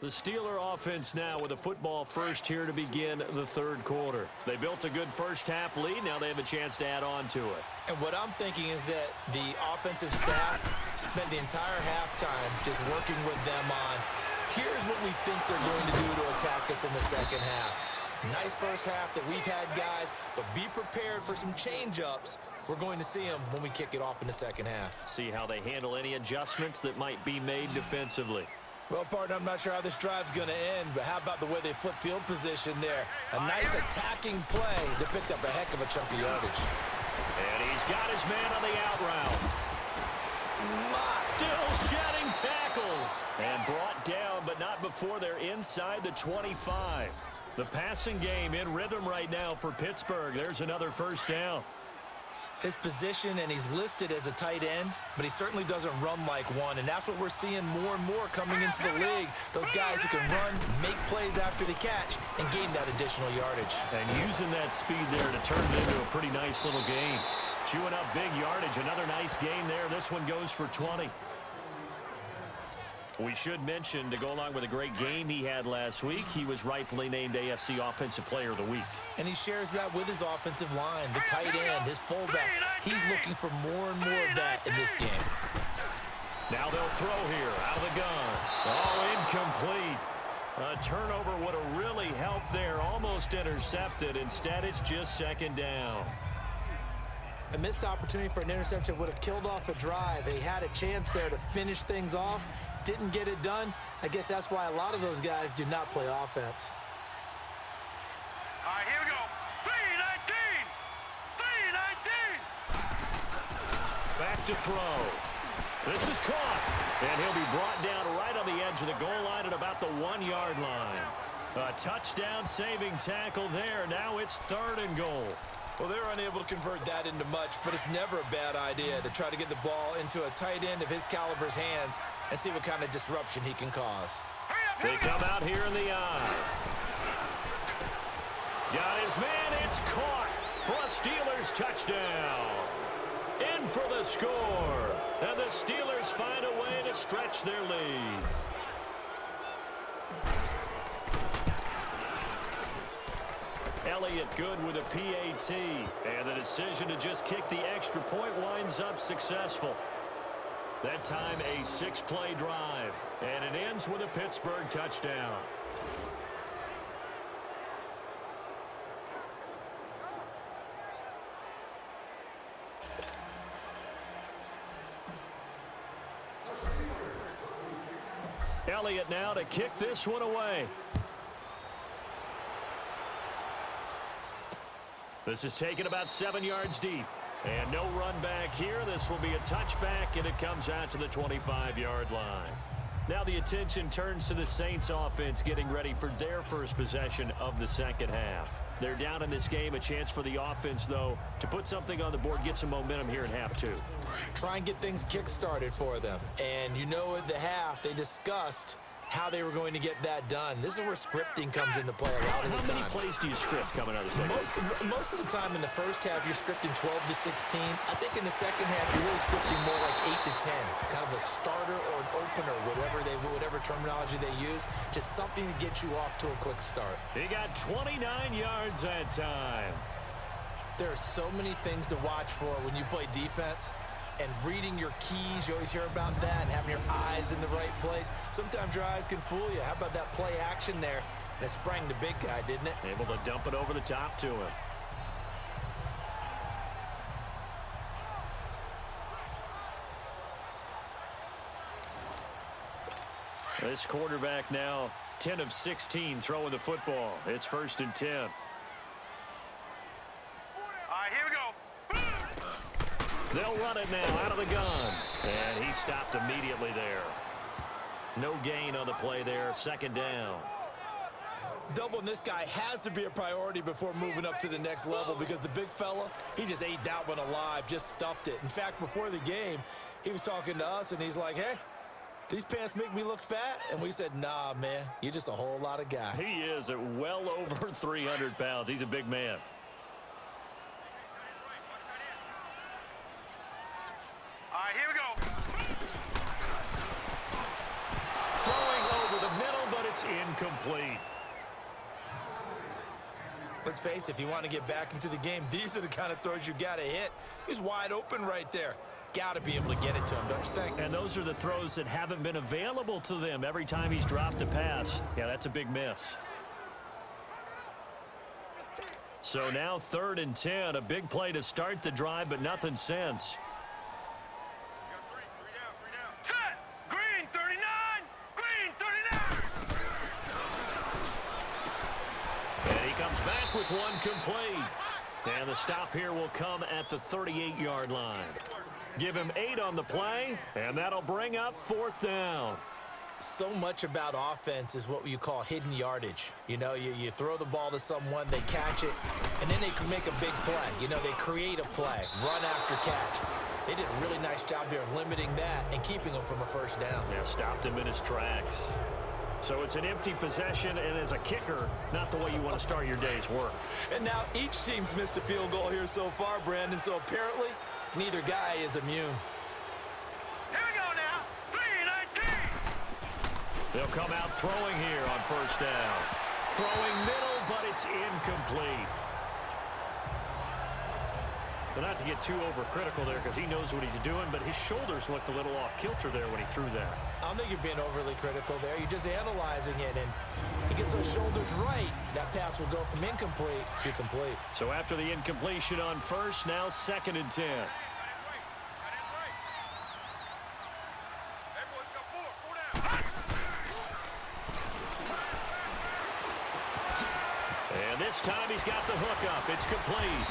The Steeler offense now with a football first here to begin the third quarter. They built a good first half lead. Now they have a chance to add on to it. And what I'm thinking is that the offensive staff spent the entire halftime just working with them on, here's what we think they're going to do to attack us in the second half. Nice first half that we've had, guys, but be prepared for some change-ups. We're going to see them when we kick it off in the second half. See how they handle any adjustments that might be made defensively. Well, partner, I'm not sure how this drive's going to end, but how about the way they flip field position there? A nice attacking play that picked up a heck of a chunk of yardage. And he's got his man on the out route. Still shedding tackles. And brought down, but not before they're inside the 25. The passing game in rhythm right now for Pittsburgh. There's another first down. His position, and he's listed as a tight end, but he certainly doesn't run like one, and that's what we're seeing more and more coming into the league. Those guys who can run, make plays after the catch, and gain that additional yardage. And using that speed there to turn it into a pretty nice little game. Chewing up big yardage. Another nice gain there. This one goes for 20. We should mention, to go along with a great game he had last week, he was rightfully named AFC Offensive Player of the Week. And he shares that with his offensive line, the tight end, his fullback. He's looking for more and more of that in this game. Now they'll throw here, out of the gun. Oh, incomplete. A turnover would have really helped there, almost intercepted. Instead, it's just second down. A missed opportunity for an interception would have killed off a drive. They had a chance there to finish things off. Didn't get it done. I guess that's why a lot of those guys do not play offense. All right, here we go. 3-19. Back to throw. This is caught. And he'll be brought down right on the edge of the goal line at about the 1-yard line. A touchdown saving tackle there. Now it's 3rd and goal. Well, they're unable to convert that into much, but it's never a bad idea to try to get the ball into a tight end of his caliber's hands and see what kind of disruption he can cause. They come out here in the eye. Got his man. It's caught for a Steelers touchdown. In for the score. And the Steelers find a way to stretch their lead. Elliott good with a PAT. And the decision to just kick the extra point winds up successful. That time a 6-play drive. And it ends with a Pittsburgh touchdown. Elliott now to kick this one away. This is taken about 7 yards deep. And no run back here. This will be a touchback, and it comes out to the 25-yard line. Now the attention turns to the Saints offense getting ready for their first possession of the second half. They're down in this game. A chance for the offense, though, to put something on the board, get some momentum here in half 2. Try and get things kick-started for them. And you know at the half, they discussed how they were going to get that done. This is where scripting comes into play a lot of the time. How many plays do you script coming out of the second? Most of the time in the first half, you're scripting 12 to 16. I think in the second half, you're really scripting more like 8 to 10. Kind of a starter or an opener, whatever terminology they use. Just something to get you off to a quick start. He got 29 yards that time. There are so many things to watch for when you play defense. And reading your keys, you always hear about that, and having your eyes in the right place. Sometimes your eyes can fool you. How about that play action there? And it sprang the big guy, didn't it? Able to dump it over the top to him. This quarterback now 10 of 16 throwing the football. It's 1st and 10. All right, here we go. They'll run it now out of the gun. And he stopped immediately there. No gain on the play there. 2nd down. Doubling this guy has to be a priority before moving up to the next level because the big fella, he just ate that one alive, just stuffed it. In fact, before the game, he was talking to us, and he's like, hey, these pants make me look fat? And we said, nah, man, you're just a whole lot of guy. He is at well over 300 pounds. He's a big man. All right, here we go. Throwing over the middle, but it's incomplete. Let's face it, if you want to get back into the game, these are the kind of throws you got to hit. He's wide open right there. Got to be able to get it to him, don't you think? And those are the throws that haven't been available to them every time he's dropped a pass. Yeah, that's a big miss. So now 3rd and 10, a big play to start the drive, but nothing since. Set. Green 39. Green 39. And he comes back with one complete. And the stop here will come at the 38-yard line. Give him 8 on the play, and that'll bring up 4th down. So much about offense is what you call hidden yardage. You know, you throw the ball to someone, they catch it, and then they can make a big play. You know, they create a play, run after catch. They did a really nice job here of limiting that and keeping him from a first down. Yeah, stopped him in his tracks. So it's an empty possession, and as a kicker, not the way you want to start your day's work. And now each team's missed a field goal here so far, Brandon, so apparently neither guy is immune. Here we go now. 319. They'll come out throwing here on first down. Throwing middle, but it's incomplete. But not to get too overcritical there because he knows what he's doing, but his shoulders looked a little off kilter there when he threw that. I don't think you're being overly critical there. You're just analyzing it, and he gets those shoulders right. That pass will go from incomplete to complete. So after the incompletion on first, now 2nd and 10. And this time he's got the hook up. It's complete.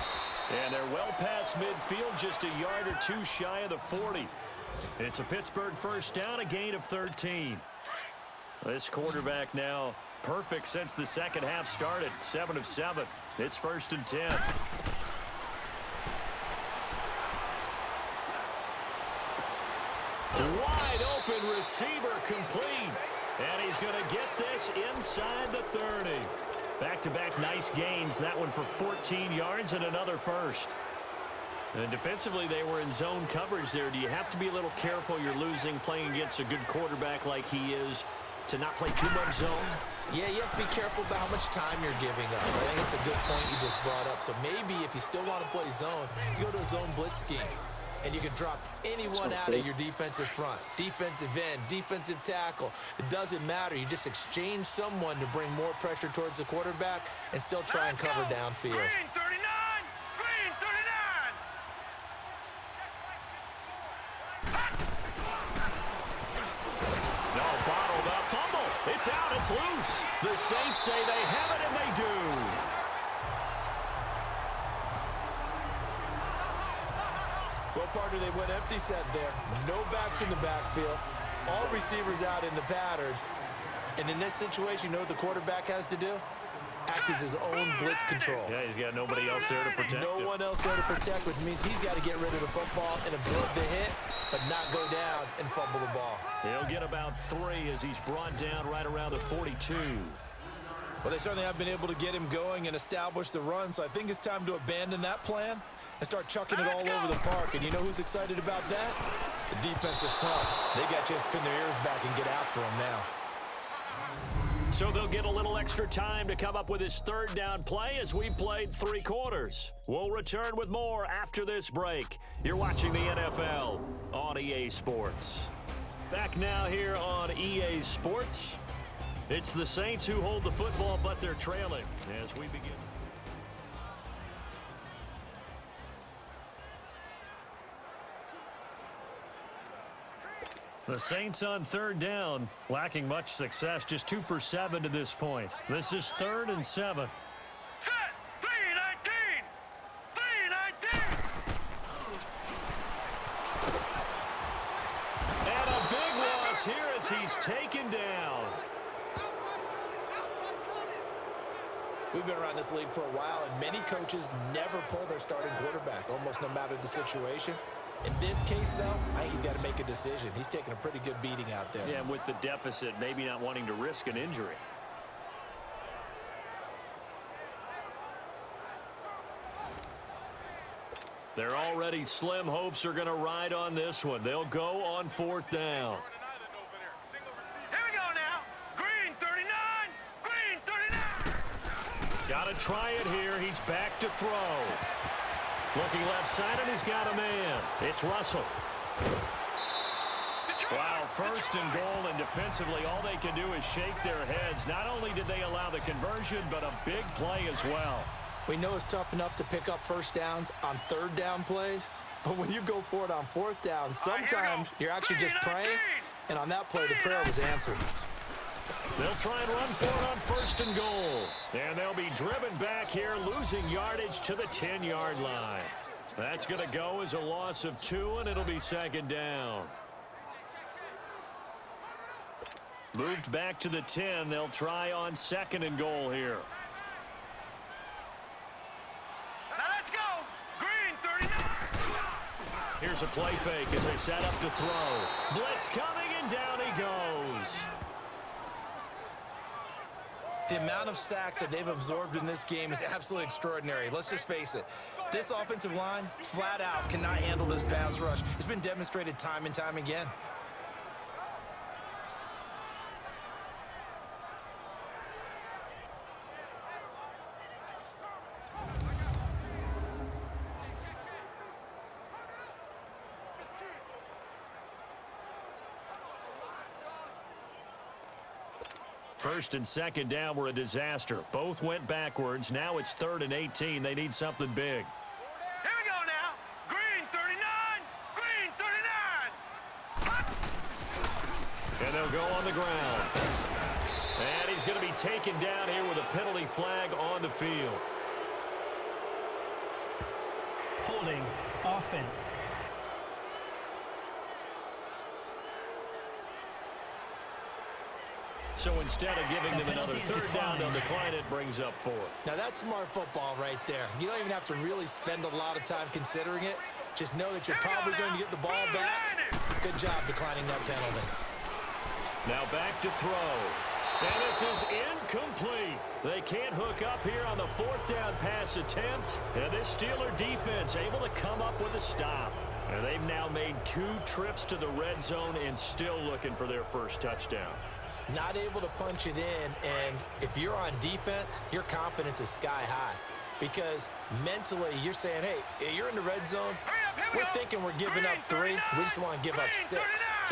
And they're well past midfield, just a yard or two shy of the 40. It's a Pittsburgh first down, a gain of 13. This quarterback now perfect since the second half started, 7 of 7. It's 1st and 10. Wide open receiver complete. And he's going to get this inside the 30. Back-to-back nice gains. That one for 14 yards and another first. And defensively, they were in zone coverage there. Do you have to be a little careful? You're losing playing against a good quarterback like he is to not play too much zone? Yeah, you have to be careful about how much time you're giving up. I think it's a good point you just brought up. So maybe if you still want to play zone, you go to a zone blitz scheme. And you can drop anyone out of your defensive front, defensive end, defensive tackle. It doesn't matter. You just exchange someone to bring more pressure towards the quarterback and still try and cover downfield. Green 39. Green 39. No, bottled up fumble. It's out. It's loose. The Saints say they have it, and they do. Well, partner, they went empty set there. No backs in the backfield. All receivers out in the pattern. And in this situation, you know what the quarterback has to do? Act as his own blitz control. Yeah, he's got nobody else there to protect him. No one else there to protect, which means he's got to get rid of the football and absorb the hit, but not go down and fumble the ball. He'll get about 3 as he's brought down right around the 42. Well, they certainly have been able to get him going and establish the run, so I think it's time to abandon that plan and start chucking it all over the park. And you know who's excited about that? The defensive front. They got to just pin their ears back and get after him now. So they'll get a little extra time to come up with his 3rd down play as we played 3 quarters. We'll return with more after this break. You're watching the NFL on EA Sports. Back now here on EA Sports. It's the Saints who hold the football, but they're trailing as we begin. The Saints on 3rd down, lacking much success, just 2 for 7 to this point. This is 3rd and 7. Set. 319. 319. And a big loss here as he's taken down. We've been around this league for a while, and many coaches never pull their starting quarterback, almost no matter the situation. In this case, though, I think he's got to make a decision. He's taking a pretty good beating out there. Yeah, and with the deficit, maybe not wanting to risk an injury. Their already slim hopes are going to ride on this one. They'll go on 4th down. Here we go now. Green 39. Got to try it here. He's back to throw. Looking left side, and he's got a man. It's Russell. Wow, first and goal, and defensively, all they can do is shake their heads. Not only did they allow the conversion, but a big play as well. We know it's tough enough to pick up first downs on third down plays, but when you go for it on fourth down, sometimes you're actually just praying, and on that play, the prayer was answered. They'll try and run for it on first and goal. And they'll be driven back here, losing yardage to the 10-yard line. That's going to go as a loss of 2, and it'll be second down. Moved back to the 10. They'll try on second and goal here. Now let's go. Green 39. Here's a play fake as they set up to throw. Blitz coming, and down he goes. The amount of sacks that they've absorbed in this game is absolutely extraordinary. Let's just face it. This offensive line, flat out, cannot handle this pass rush. It's been demonstrated time and time again. First and second down were a disaster. Both went backwards. Now it's 3rd and 18. They need something big. Here we go now. Green 39. Green 39. And they'll go on the ground. And he's going to be taken down here with a penalty flag on the field. Holding offense. So instead of giving them another third down, they'll decline it, brings up 4. Now that's smart football right there. You don't even have to really spend a lot of time considering it. Just know that you're probably going to get the ball back. Good job declining that penalty. Now back to throw. And this is incomplete. They can't hook up here on the 4th down pass attempt. And this Steeler defense able to come up with a stop. And they've now made 2 trips to the red zone and still looking for their first touchdown. Not able to punch it in, and if you're on defense, your confidence is sky high. Because mentally, you're saying, hey, you're in the red zone. We're thinking we're giving up 3. We just want to give up 6.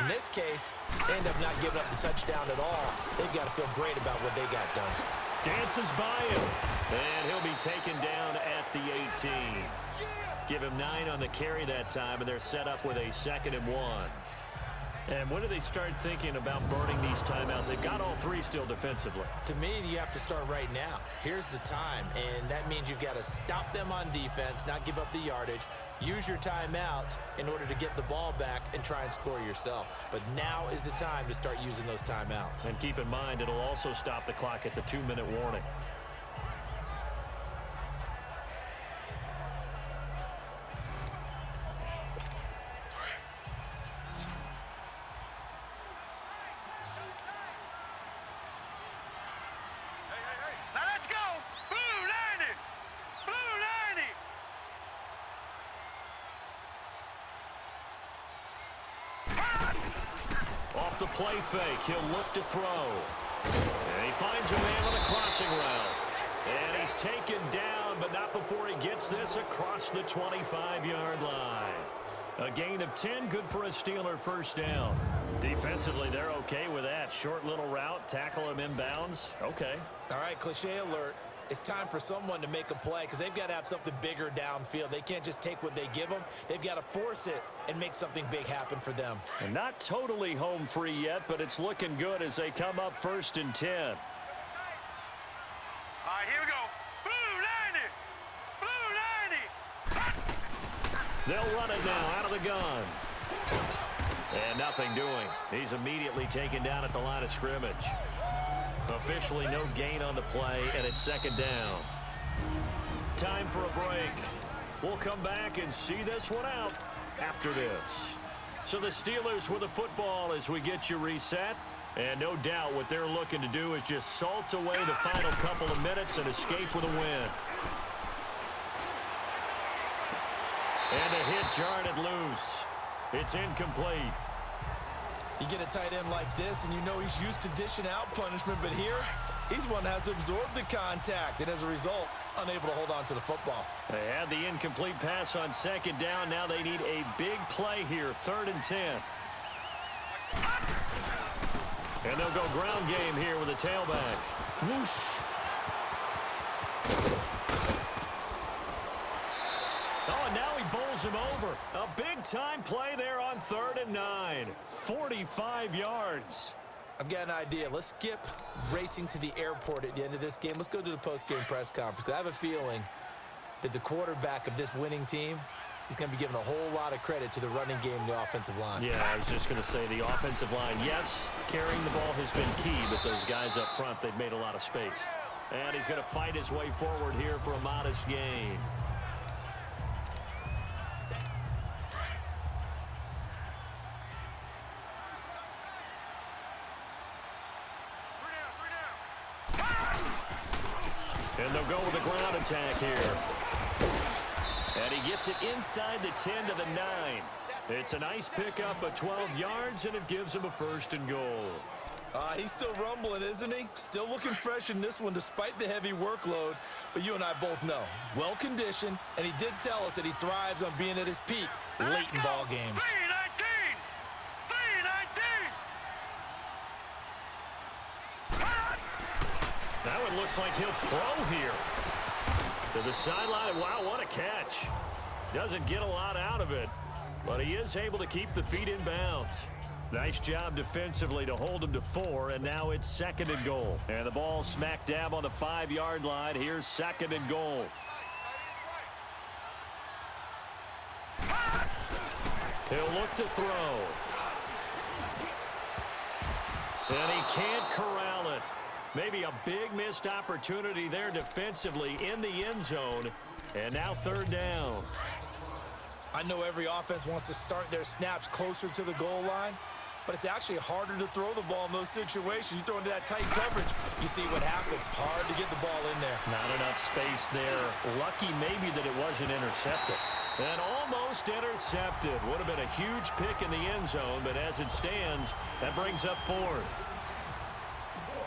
In this case, they end up not giving up the touchdown at all. They've got to feel great about what they got done. Dances by him, and he'll be taken down at the 18. Give him 9 on the carry that time, and they're set up with a 2nd and 1. And when do they start thinking about burning these timeouts? They've got all 3 still defensively. To me, you have to start right now. Here's the time, and that means you've got to stop them on defense, not give up the yardage, use your timeouts in order to get the ball back and try and score yourself. But now is the time to start using those timeouts. And keep in mind, it'll also stop the clock at the 2-minute warning. Off the play fake, he'll look to throw. And he finds a man on the crossing route. And he's taken down, but not before he gets this across the 25-yard line. A gain of 10, good for a Steeler first down. Defensively, they're okay with that. Short little route, tackle him inbounds. Okay. All right, cliche alert. It's time for someone to make a play because they've got to have something bigger downfield. They can't just take what they give them. They've got to force it and make something big happen for them. And not totally home free yet, but it's looking good as they come up 1st and 10. All right, here we go. Blue 90. Blue 90. They'll run it now out of the gun. And nothing doing. He's immediately taken down at the line of scrimmage. Officially no gain on the play, and it's 2nd down. Time for a break. We'll come back and see this one out after this. So the Steelers with the football as we get you reset. And no doubt what they're looking to do is just salt away the final couple of minutes and escape with a win. And a hit jarred it loose. It's incomplete. You get a tight end like this, and you know he's used to dishing out punishment, but here, He's the one that has to absorb the contact, and as a result, unable to hold on to the football. They had the incomplete pass on second down. Now they need a big play here, 3rd and 10. And they'll go ground game here with a tailback. Whoosh. Oh, and now he bowls him over. A big-time play there on 3rd and 9. 45 yards. I've got an idea. Let's skip racing to the airport at the end of this game. Let's go to the post-game press conference. I have a feeling that the quarterback of this winning team is going to be giving a whole lot of credit to the running game and the offensive line. Yeah, I was just going to say the offensive line, yes, carrying the ball has been key, but those guys up front, they've made a lot of space. And he's going to fight his way forward here for a modest gain. And they'll go with a ground attack here. And he gets it inside the 10 to the 9. It's a nice pickup of 12 yards, and it gives him a 1st and goal. He's still rumbling, isn't he? Still looking fresh in this one despite the heavy workload. But you and I both know, well-conditioned, and he did tell us that he thrives on being at his peak late in ball games. 3-19! 3-19! Now it looks like he'll throw here. To the sideline. Wow, what a catch. Doesn't get a lot out of it, but he is able to keep the feet in bounds. Nice job defensively to hold him to 4, and now it's 2nd and goal. And the ball smack dab on the 5-yard line. Here's 2nd and goal. He'll look to throw. And he can't corral it. Maybe a big missed opportunity there defensively in the end zone. And now 3rd down. I know every offense wants to start their snaps closer to the goal line, but it's actually harder to throw the ball in those situations. You throw into that tight coverage, you see what happens. Hard to get the ball in there. Not enough space there. Lucky maybe that it wasn't intercepted. And almost intercepted. Would have been a huge pick in the end zone, but as it stands, that brings up 4th.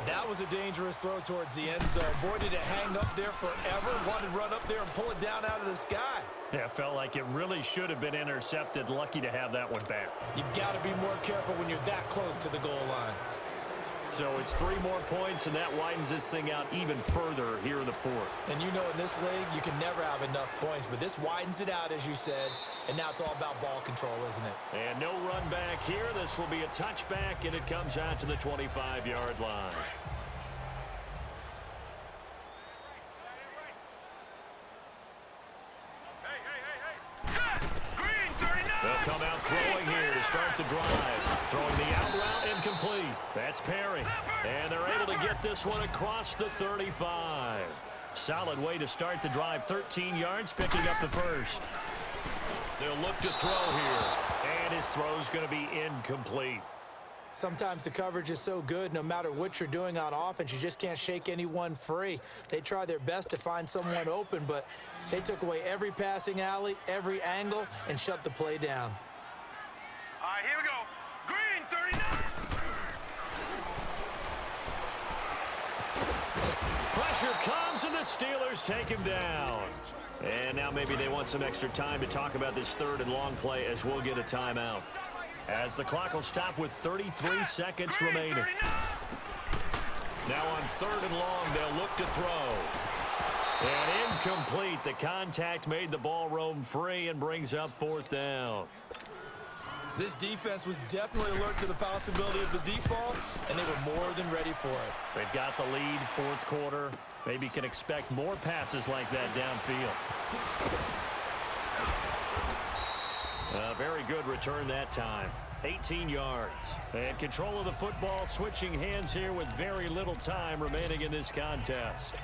That was a dangerous throw towards the end zone. Boy, did it hang up there forever. Wanted to run up there and pull it down out of the sky. Yeah, it felt like it really should have been intercepted. Lucky to have that one back. You've got to be more careful when you're that close to the goal line. So it's 3 more points, and that widens this thing out even further here in the 4th. And you know in this league, you can never have enough points, but this widens it out, as you said, and now it's all about ball control, isn't it? And no run back here. This will be a touchback, and it comes out to the 25-yard line. They'll come out throwing here to start the drive. Throwing the out route incomplete. That's Perry. And they're able to get this one across the 35. Solid way to start the drive. 13 yards, picking up the 1st. They'll look to throw here. And his throw's going to be incomplete. Sometimes the coverage is so good, no matter what you're doing on offense, you just can't shake anyone free. They try their best to find someone open, but they took away every passing alley, every angle, and shut the play down. All right, here we go. Green, 39. Pressure comes, and the Steelers take him down. And now maybe they want some extra time to talk about this 3rd and long play as we'll get a timeout. As the clock will stop with 33 seconds remaining. Now on 3rd and long, they'll look to throw. And incomplete. The contact made the ball roam free and brings up 4th down. This defense was definitely alert to the possibility of the default, and they were more than ready for it. They've got the lead, 4th quarter. Maybe can expect more passes like that downfield. A very good return that time. 18 yards. And control of the football switching hands here with very little time remaining in this contest.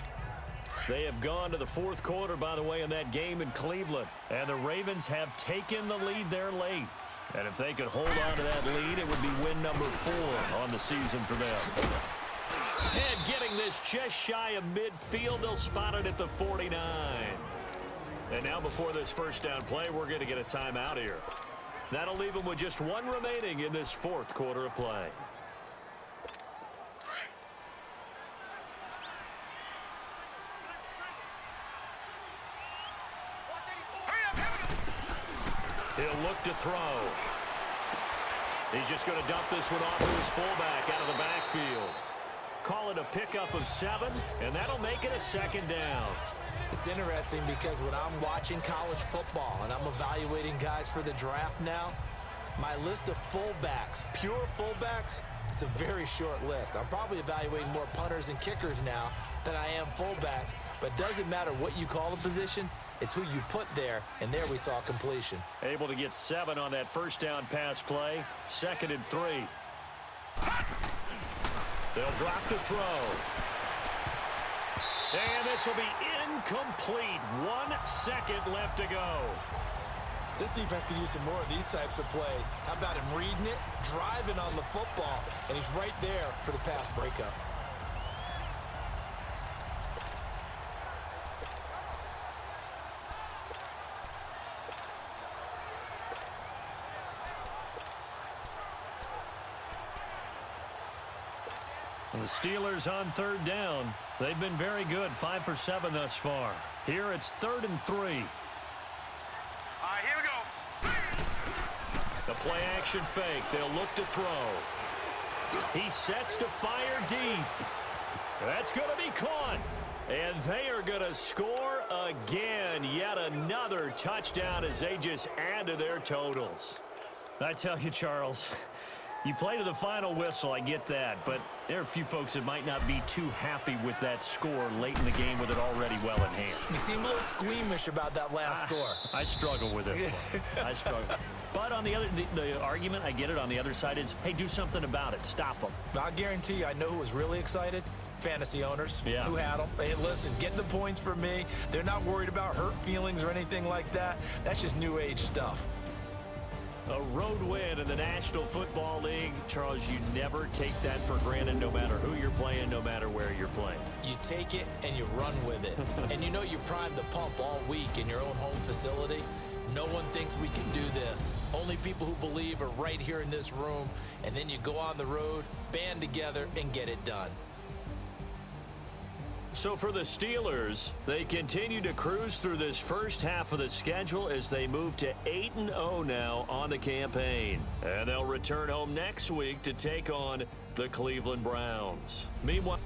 They have gone to the 4th quarter, by the way, in that game in Cleveland. And the Ravens have taken the lead there late. And if they could hold on to that lead, it would be win number 4 on the season for them. And getting this just shy of midfield, they'll spot it at the 49. And now before this 1st down play, we're going to get a timeout here. That'll leave them with just 1 remaining in this 4th quarter of play. He'll look to throw. He's just going to dump this one off to his fullback out of the backfield. Call it a pickup of 7, and that'll make it a 2nd down. It's interesting because when I'm watching college football and I'm evaluating guys for the draft now, my list of fullbacks, pure fullbacks, it's a very short list. I'm probably evaluating more punters and kickers now than I am fullbacks, but it doesn't matter what you call the position, it's who you put there, and there we saw completion. Able to get 7 on that first down pass play. 2nd and 3. They'll drop the throw. And this will be incomplete. 1 second left to go. This defense could use some more of these types of plays. How about him reading it, driving on the football, and he's right there for the pass breakup. And the Steelers on 3rd down. They've been very good, 5 for 7 thus far. Here it's 3rd and 3. All right, here we go. The play action fake. They'll look to throw. He sets to fire deep. That's going to be caught. And they are going to score again. Yet another touchdown as they just add to their totals. I tell you, Charles, you play to the final whistle, I get that, but there are a few folks that might not be too happy with that score late in the game with it already well in hand. You seem a little squeamish about that last score. I struggle with this one. I struggle. But on the other, the argument, I get it, on the other side is, hey, do something about it. Stop them. I guarantee you, I know who was really excited. Fantasy owners who had them. Hey, listen, get the points for me. They're not worried about hurt feelings or anything like that. That's just new age stuff. A road win in the National Football League. Charles, you never take that for granted no matter who you're playing, no matter where you're playing. You take it and you run with it. And you know you primed the pump all week in your own home facility. No one thinks we can do this. Only people who believe are right here in this room. And then you go on the road, band together, and get it done. So for the Steelers, they continue to cruise through this first half of the schedule as they move to 8-0 now on the campaign. And they'll return home next week to take on the Cleveland Browns. Meanwhile,